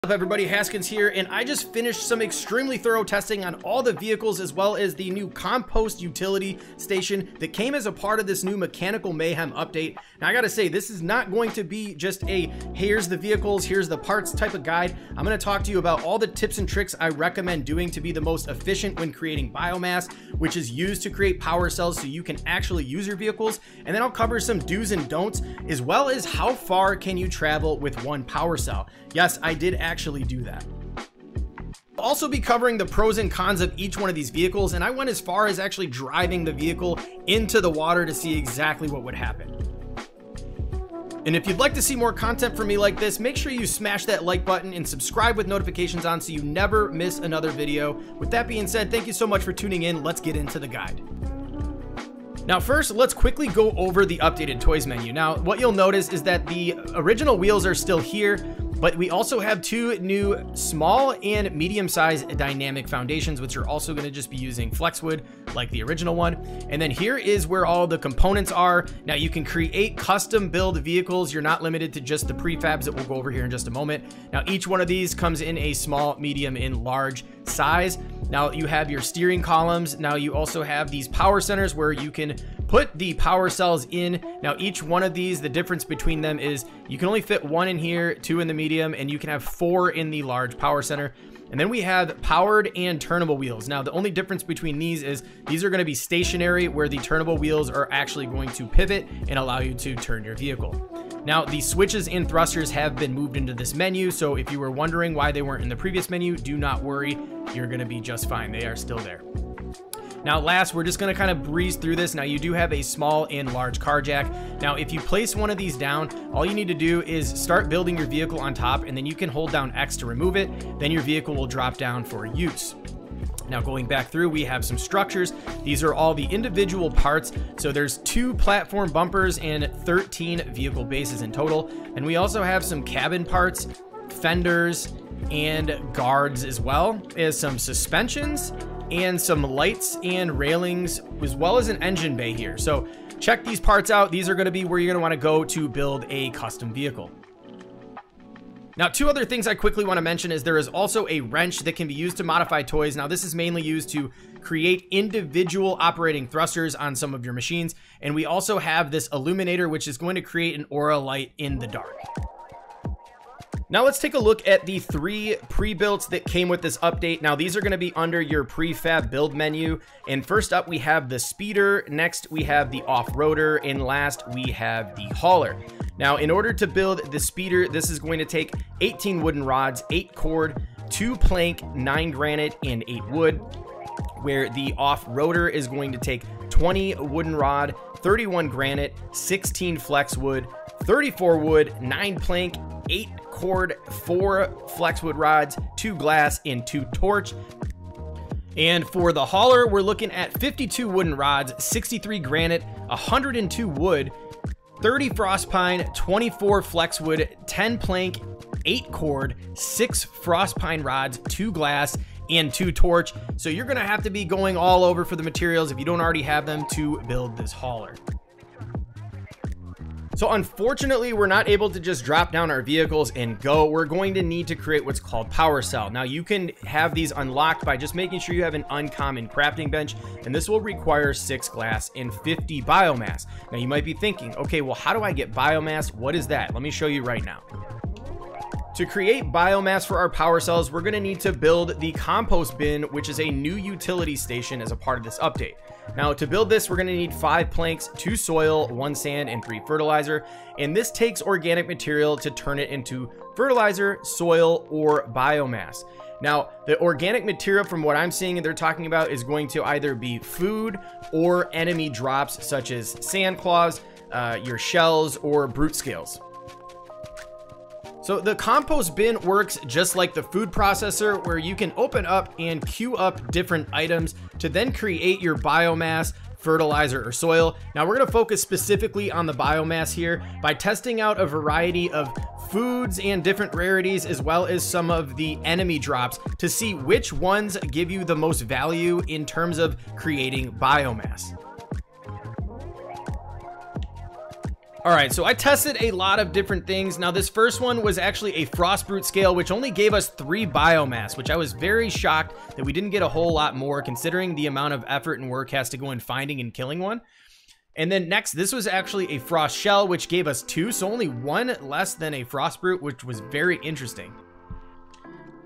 What's up everybody, Haskyns here, and I just finished some extremely thorough testing on all the vehicles as well as the new Compost utility station that came as a part of this new Mechanical Mayhem update. Now I gotta say, this is not going to be just a here's the vehicles, here's the parts type of guide. I'm gonna talk to you about all the tips and tricks I recommend doing to be the most efficient when creating biomass, which is used to create power cells so you can actually use your vehicles. And then I'll cover some do's and don'ts, as well as how far can you travel with one power cell. Yes, I did actually do that. I'll also be covering the pros and cons of each one of these vehicles, and I went as far as actually driving the vehicle into the water to see exactly what would happen. And if you'd like to see more content from me like this, make sure you smash that like button and subscribe with notifications on so you never miss another video. With that being said, thank you so much for tuning in. Let's get into the guide. Now first, let's quickly go over the updated toys menu. Now, what you'll notice is that the original wheels are still here, but we also have two new small and medium-sized dynamic foundations, which are also going to just be using flexwood like the original one. And then here is where all the components are. Now you can create custom build vehicles. You're not limited to just the prefabs that we'll go over here in just a moment. Now each one of these comes in a small, medium, and large size. Now you have your steering columns. Now you also have these power centers where you can put the power cells in. Now each one of these, the difference between them is you can only fit one in here, two in the medium, and you can have four in the large power center. And then we have powered and turnable wheels. Now the only difference between these is these are going to be stationary, where the turnable wheels are actually going to pivot and allow you to turn your vehicle. Now the switches and thrusters have been moved into this menu, so if you were wondering why they weren't in the previous menu, do not worry, you're going to be just fine. They are still there. Now last, we're just going to kind of breeze through this. Now you do have a small and large car jack. Now if you place one of these down, all you need to do is start building your vehicle on top, and then you can hold down X to remove it. Then your vehicle will drop down for use. Now going back through, we have some structures. These are all the individual parts. So there's 2 platform bumpers and 13 vehicle bases in total. And we also have some cabin parts, fenders, and guards, as well as some suspensions and some lights and railings, as well as an engine bay here. So check these parts out. These are going to be where you're going to want to go to build a custom vehicle. Now, 2 other things I quickly want to mention is there is also a wrench that can be used to modify toys. Now, this is mainly used to create individual operating thrusters on some of your machines. And we also have this illuminator, which is going to create an aura light in the dark. Now let's take a look at the 3 pre-builts that came with this update. Now these are going to be under your prefab build menu. And first up, we have the speeder. Next, we have the off-roader. And last, we have the hauler. Now, in order to build the speeder, this is going to take 18 wooden rods, 8 cord, 2 plank, 9 granite, and 8 wood. Where the off-roader is going to take 20 wooden rod, 31 granite, 16 flex wood, 34 wood, 9 plank, 8 cord, 4 flexwood rods, 2 glass, and 2 torch. And for the hauler, we're looking at 52 wooden rods, 63 granite, 102 wood, 30 frost pine, 24 flexwood, 10 plank, 8 cord, 6 frost pine rods, 2 glass, and 2 torch. So you're going to have to be going all over for the materials if you don't already have them to build this hauler. So unfortunately, we're not able to just drop down our vehicles and go. We're going to need to create what's called power cell. Now you can have these unlocked by just making sure you have an uncommon crafting bench, and this will require 6 glass and 50 biomass. Now you might be thinking, okay, well, how do I get biomass? What is that? Let me show you right now. To create biomass for our power cells, we're going to need to build the compost bin, which is a new utility station as a part of this update. Now to build this, we're going to need 5 planks, 2 soil, 1 sand, and 3 fertilizer. And this takes organic material to turn it into fertilizer, soil, or biomass. Now, the organic material, from what I'm seeing they're talking about, is going to either be food or enemy drops, such as sand claws, your shells, or brute scales. So the compost bin works just like the food processor, where you can open up and queue up different items to then create your biomass, fertilizer, or soil. Now we're going to focus specifically on the biomass here by testing out a variety of foods and different rarities, as well as some of the enemy drops, to see which ones give you the most value in terms of creating biomass. All right, so I tested a lot of different things. Now, this first one was actually a frost brute scale, which only gave us 3 biomass, which I was very shocked that we didn't get a whole lot more considering the amount of effort and work has to go in finding and killing one. And then next, this was actually a frost shell, which gave us 2, so only 1 less than a frost brute, which was very interesting.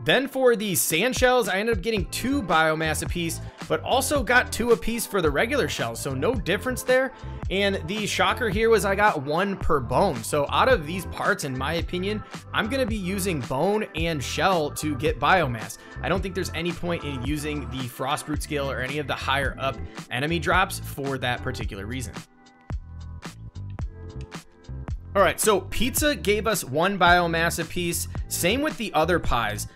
Then for the sand shells, I ended up getting 2 biomass apiece, but also got 2 apiece for the regular shells, so no difference there. And the shocker here was I got 1 per bone. So out of these parts, in my opinion, I'm going to be using bone and shell to get biomass. I don't think there's any point in using the frost brute scale or any of the higher up enemy drops for that particular reason. All right, so pizza gave us 1 biomass apiece. Same with the other pies.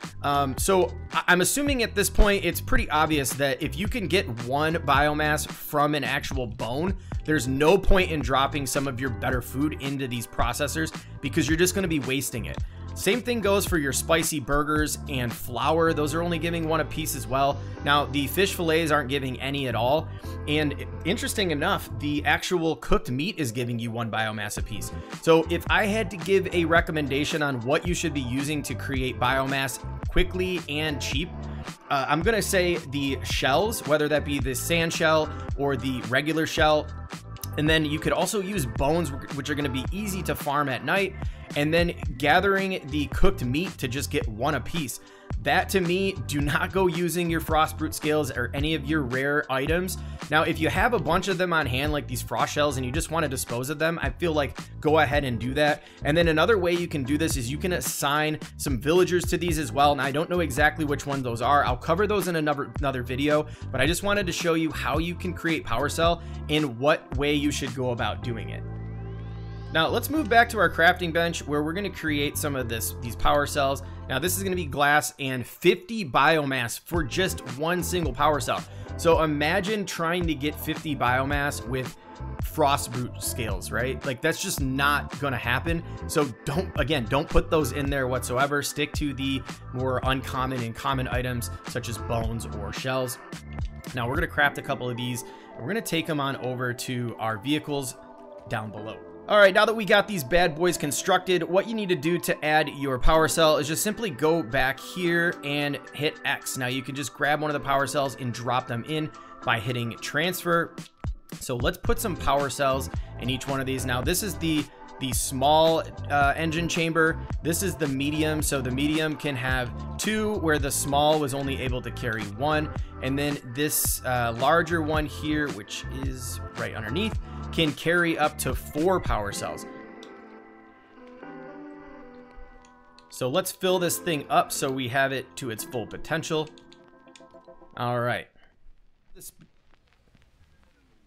So I'm assuming at this point, it's pretty obvious that if you can get 1 biomass from an actual bone, there's no point in dropping some of your better food into these processors because you're just gonna be wasting it. Same thing goes for your spicy burgers and flour. Those are only giving 1 apiece as well. Now, the fish fillets aren't giving any at all. And interesting enough, the actual cooked meat is giving you 1 biomass apiece. So if I had to give a recommendation on what you should be using to create biomass quickly and cheap, I'm gonna say the shells, whether that be the sand shell or the regular shell. And then you could also use bones, which are gonna be easy to farm at night. And then gathering the cooked meat to just get 1 apiece. That to me, do not go using your frost brute scales or any of your rare items. Now, if you have a bunch of them on hand, like these frost shells, and you just want to dispose of them, I feel like go ahead and do that. And then another way you can do this is you can assign some villagers to these as well. And I don't know exactly which one those are. I'll cover those in another video, but I just wanted to show you how you can create powercell and what way you should go about doing it. Now let's move back to our crafting bench where we're going to create some of these power cells. Now this is going to be glass and 50 biomass for just 1 single power cell. So imagine trying to get 50 biomass with frost brute scales, right? Like that's just not going to happen. So don't put those in there whatsoever. Stick to the more uncommon and common items such as bones or shells. Now we're going to craft a couple of these and we're going to take them on over to our vehicles down below. All right, now that we got these bad boys constructed, what you need to do to add your power cell is just simply go back here and hit X. Now you can just grab one of the power cells and drop them in by hitting transfer. So let's put some power cells in each one of these. Now this is the small engine chamber. This is the medium. So the medium can have 2 where the small was only able to carry 1. And then this larger one here, which is right underneath, can carry up to 4 power cells. So let's fill this thing up so we have it to its full potential. All right.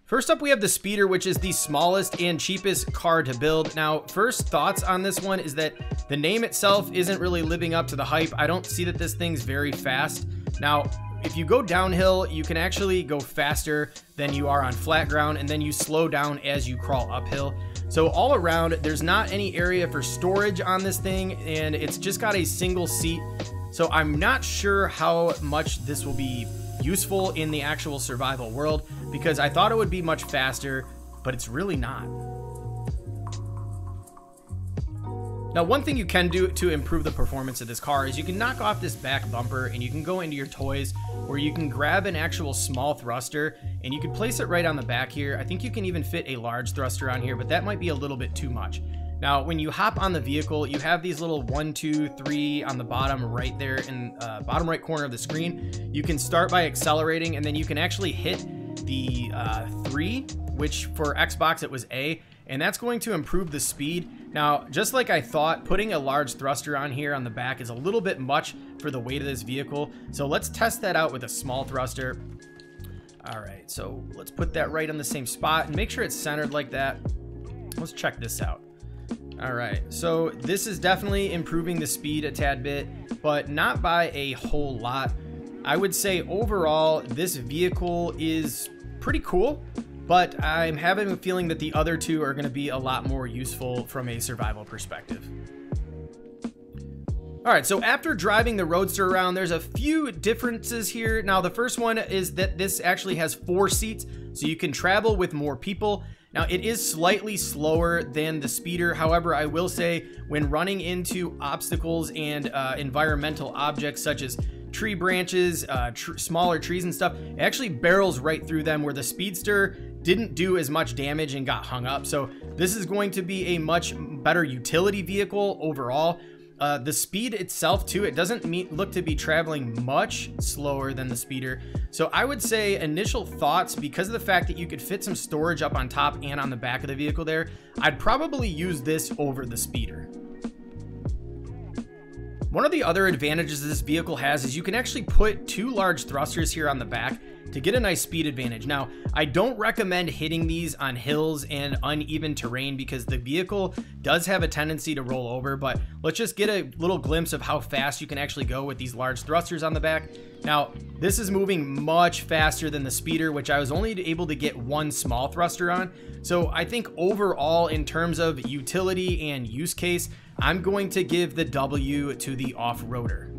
First up, we have the speeder, which is the smallest and cheapest car to build. Now, first thoughts on this one is that the name itself isn't really living up to the hype. I don't see that this thing's very fast. Now, if you go downhill, you can actually go faster than you are on flat ground, and then you slow down as you crawl uphill. So all around, there's not any area for storage on this thing, and it's just got a single seat. So I'm not sure how much this will be useful in the actual survival world, because I thought it would be much faster, but it's really not. Now, one thing you can do to improve the performance of this car is you can knock off this back bumper and you can go into your toys where you can grab an actual small thruster and you can place it right on the back here. I think you can even fit a large thruster on here, but that might be a little bit too much. Now, when you hop on the vehicle, you have these little 1, 2, 3 on the bottom right there in bottom right corner of the screen. You can start by accelerating, and then you can actually hit the 3, which for Xbox it was A, and that's going to improve the speed. Now, just like I thought, putting a large thruster on here on the back is a little bit much for the weight of this vehicle. So let's test that out with a small thruster. All right, so let's put that right on the same spot and make sure it's centered like that. Let's check this out. All right, so this is definitely improving the speed a tad bit, but not by a whole lot. I would say overall, this vehicle is pretty cool, but I'm having a feeling that the other 2 are gonna be a lot more useful from a survival perspective. All right, so after driving the Roadster around, there's a few differences here. Now, the first one is that this actually has 4 seats, so you can travel with more people. Now, it is slightly slower than the speeder. However, I will say when running into obstacles and environmental objects such as tree branches, smaller trees and stuff, it actually barrels right through them, where the speedster didn't do as much damage and got hung up. So this is going to be a much better utility vehicle overall. The speed itself too, it doesn't look to be traveling much slower than the speeder. So I would say initial thoughts, because of the fact that you could fit some storage up on top and on the back of the vehicle there, I'd probably use this over the speeder. One of the other advantages this vehicle has is you can actually put 2 large thrusters here on the back to get a nice speed advantage. Now, I don't recommend hitting these on hills and uneven terrain because the vehicle does have a tendency to roll over, but let's just get a little glimpse of how fast you can actually go with these large thrusters on the back. Now, this is moving much faster than the speeder, which I was only able to get 1 small thruster on. So I think overall, in terms of utility and use case, I'm going to give the W to the off-roader.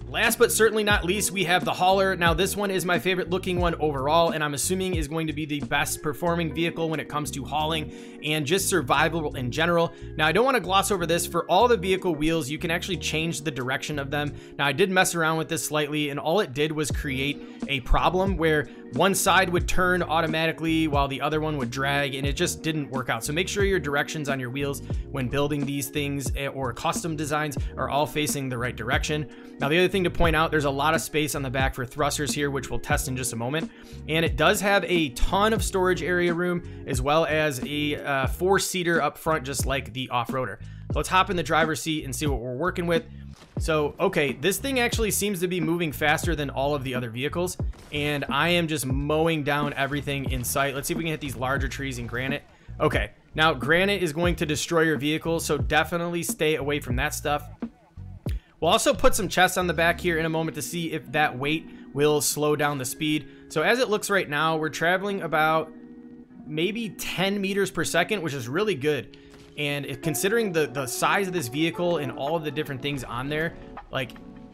Last but certainly not least, we have the hauler. Now, this one is my favorite looking one overall, and I'm assuming is going to be the best performing vehicle when it comes to hauling and just survival in general. Now, I don't want to gloss over this. For all the vehicle wheels, you can actually change the direction of them. Now, I did mess around with this slightly, and all it did was create a problem where one side would turn automatically while the other one would drag, and it just didn't work out. So make sure your directions on your wheels when building these things or custom designs are all facing the right direction. Now, the other thing to point out, there's a lot of space on the back for thrusters here, which we'll test in just a moment. And it does have a ton of storage area room, as well as a 4-seater up front, just like the off-roader. So let's hop in the driver's seat and see what we're working with. So, okay, this thing actually seems to be moving faster than all of the other vehicles, and I am just mowing down everything in sight. Let's see if we can hit these larger trees in granite. Okay, now granite is going to destroy your vehicle, so definitely stay away from that stuff. We'll also put some chests on the back here in a moment to see if that weight will slow down the speed. So as it looks right now, we're traveling about maybe 10 meters per second, which is really good. And considering the size of this vehicle and all of the different things on there, like,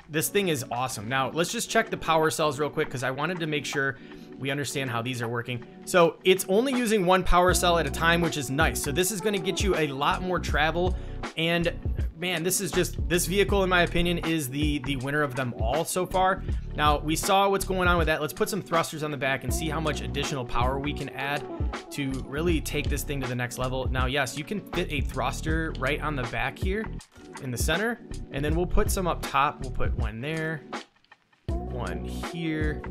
this thing is awesome. Now, let's just check the power cells real quick because I wanted to make sure we understand how these are working. So it's only using 1 power cell at a time, which is nice. So this is going to get you a lot more travel. And man, this vehicle, in my opinion, is the winner of them all so far. Now, we saw what's going on with that. Let's put some thrusters on the back and see how much additional power we can add to really take this thing to the next level. Now, yes, you can fit a thruster right on the back here in the center, and then we'll put some up top. We'll put 1 there, 1 here,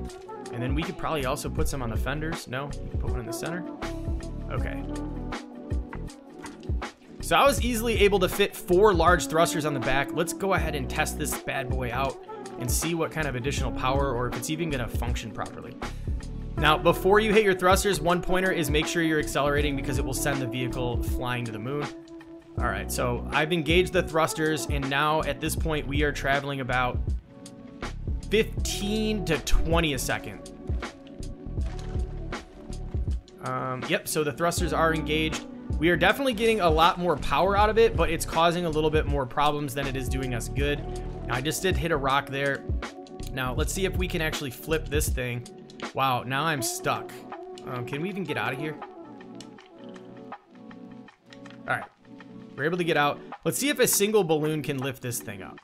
and then we could probably also put some on the fenders. No, we can put 1 in the center. Okay. So I was easily able to fit 4 large thrusters on the back. Let's go ahead and test this bad boy out and see what kind of additional power, or if it's even going to function properly. Now, before you hit your thrusters, one pointer is make sure you're accelerating because it will send the vehicle flying to the moon. All right, so I've engaged the thrusters, and now at this point we are traveling about 15 to 20 a second. Yep, so the thrusters are engaged. We are definitely getting a lot more power out of it, but it's causing a little bit more problems than it is doing us good. Now, I just did hit a rock there. Now, let's see if we can actually flip this thing. Wow, now I'm stuck. Can we even get out of here? All right, we're able to get out. Let's see if a single balloon can lift this thing up.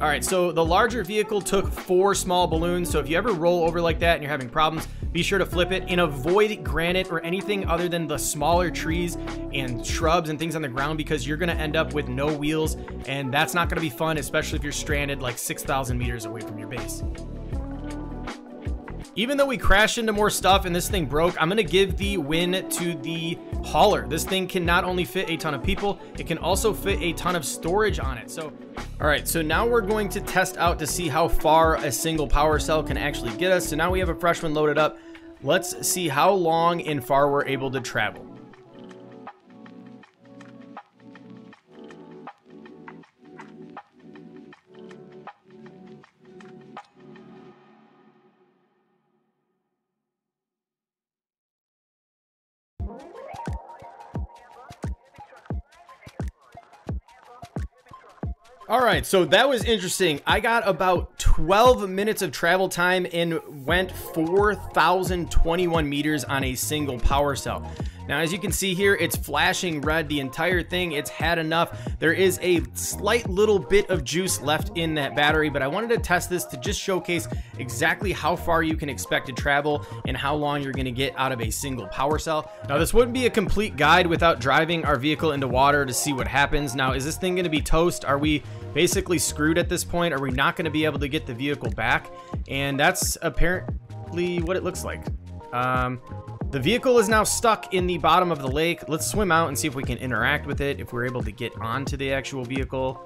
All right, so the larger vehicle took 4 small balloons. So if you ever roll over like that and you're having problems, be sure to flip it and avoid granite or anything other than the smaller trees and shrubs and things on the ground, because you're gonna end up with no wheels, and that's not gonna be fun, especially if you're stranded like 6,000 meters away from your base. Even though we crashed into more stuff and this thing broke, I'm gonna give the win to the hauler. This thing can not only fit a ton of people, it can also fit a ton of storage on it. So, all right, so now we're going to test out to see how far a single power cell can actually get us. So now we have a fresh one loaded up. Let's see how long and far we're able to travel. All right, so that was interesting. I got about 12 minutes of travel time and went 4,021 meters on a single power cell. Now, as you can see here, it's flashing red, the entire thing. It's had enough. There is a slight little bit of juice left in that battery, but I wanted to test this to just showcase exactly how far you can expect to travel and how long you're gonna get out of a single power cell. Now, this wouldn't be a complete guide without driving our vehicle into water to see what happens. Now, is this thing gonna be toast? Are we basically screwed at this point? Are we not gonna be able to get the vehicle back? And that's apparently what it looks like. The vehicle is now stuck in the bottom of the lake. Let's swim out and see if we can interact with it, if we're able to get onto the actual vehicle,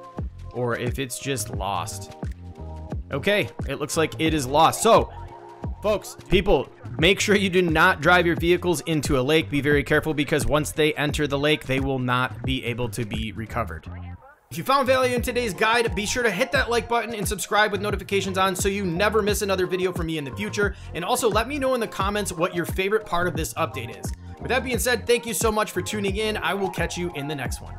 or if it's just lost. Okay, it looks like it is lost. So, folks, people, make sure you do not drive your vehicles into a lake. Be very careful, because once they enter the lake, they will not be able to be recovered. If you found value in today's guide, be sure to hit that like button and subscribe with notifications on so you never miss another video from me in the future. And also let me know in the comments what your favorite part of this update is. With that being said, thank you so much for tuning in. I will catch you in the next one.